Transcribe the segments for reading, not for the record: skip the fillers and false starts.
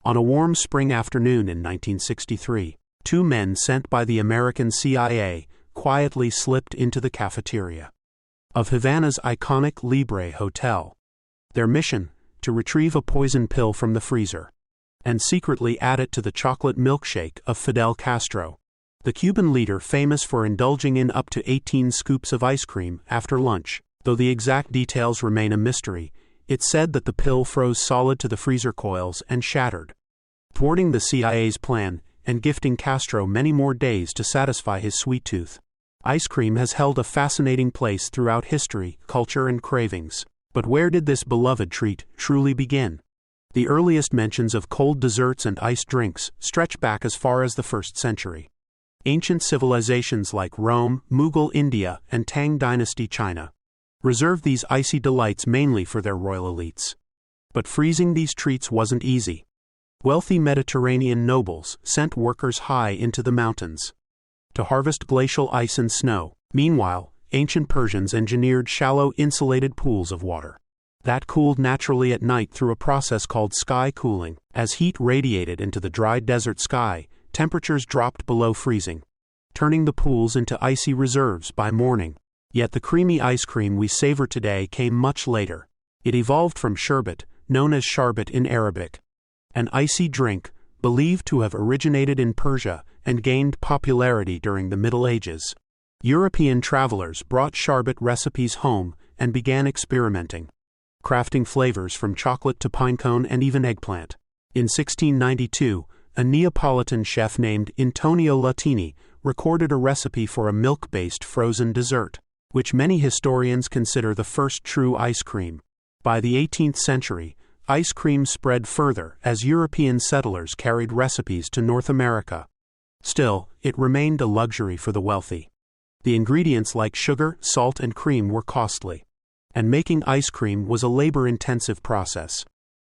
On a warm spring afternoon in 1963, two men sent by the American CIA quietly slipped into the cafeteria of Havana's iconic Libre Hotel. Their mission: to retrieve a poison pill from the freezer and secretly add it to the chocolate milkshake of Fidel Castro, the Cuban leader famous for indulging in up to 18 scoops of ice cream after lunch. Though the exact details remain a mystery, it's said that the pill froze solid to the freezer coils and shattered, thwarting the CIA's plan and gifting Castro many more days to satisfy his sweet tooth. Ice cream has held a fascinating place throughout history, culture, and cravings. But where did this beloved treat truly begin? The earliest mentions of cold desserts and iced drinks stretch back as far as the 1st century. Ancient civilizations like Rome, Mughal India, and Tang Dynasty China reserved these icy delights mainly for their royal elites. But freezing these treats wasn't easy. Wealthy Mediterranean nobles sent workers high into the mountains to harvest glacial ice and snow. Meanwhile, ancient Persians engineered shallow insulated pools of water that cooled naturally at night through a process called sky cooling. As heat radiated into the dry desert sky, temperatures dropped below freezing, turning the pools into icy reserves by morning. Yet the creamy ice cream we savor today came much later. It evolved from sherbet, known as sherbet in Arabic, an icy drink believed to have originated in Persia and gained popularity during the Middle Ages. European travelers brought sherbet recipes home and began experimenting, crafting flavors from chocolate to pinecone and even eggplant. In 1692, a Neapolitan chef named Antonio Latini recorded a recipe for a milk-based frozen dessert, which many historians consider the first true ice cream. By the 18th century, ice cream spread further as European settlers carried recipes to North America. Still, it remained a luxury for the wealthy. The ingredients like sugar, salt, and cream were costly, and making ice cream was a labor-intensive process.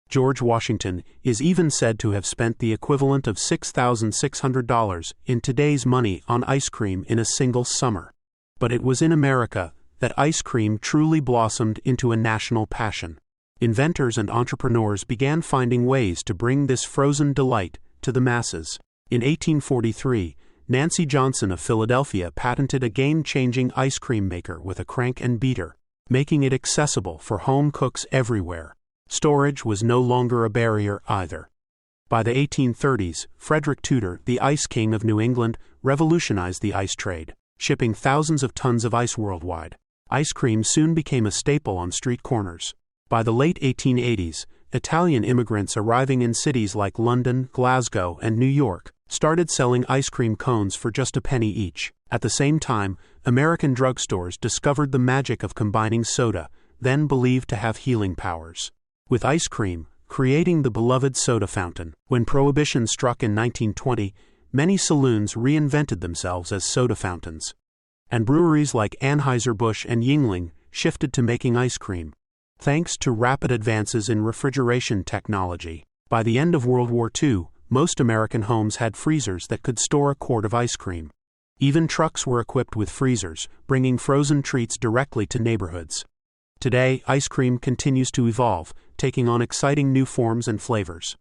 George Washington is even said to have spent the equivalent of $6,600 in today's money on ice cream in a single summer. But it was in America that ice cream truly blossomed into a national passion. Inventors and entrepreneurs began finding ways to bring this frozen delight to the masses. In 1843, Nancy Johnson of Philadelphia patented a game-changing ice cream maker with a crank and beater, making it accessible for home cooks everywhere. Storage was no longer a barrier either. By the 1830s, Frederick Tudor, the Ice King of New England, revolutionized the ice trade, shipping thousands of tons of ice worldwide. Ice cream soon became a staple on street corners. By the late 1880s, Italian immigrants arriving in cities like London, Glasgow, and New York started selling ice cream cones for just a penny each. At the same time, American drugstores discovered the magic of combining soda, then believed to have healing powers, with ice cream, creating the beloved soda fountain. When Prohibition struck in 1920, many saloons reinvented themselves as soda fountains, and breweries like Anheuser-Busch and Yuengling shifted to making ice cream, thanks to rapid advances in refrigeration technology. By the end of World War II, most American homes had freezers that could store a quart of ice cream. Even trucks were equipped with freezers, bringing frozen treats directly to neighborhoods. Today, ice cream continues to evolve, taking on exciting new forms and flavors.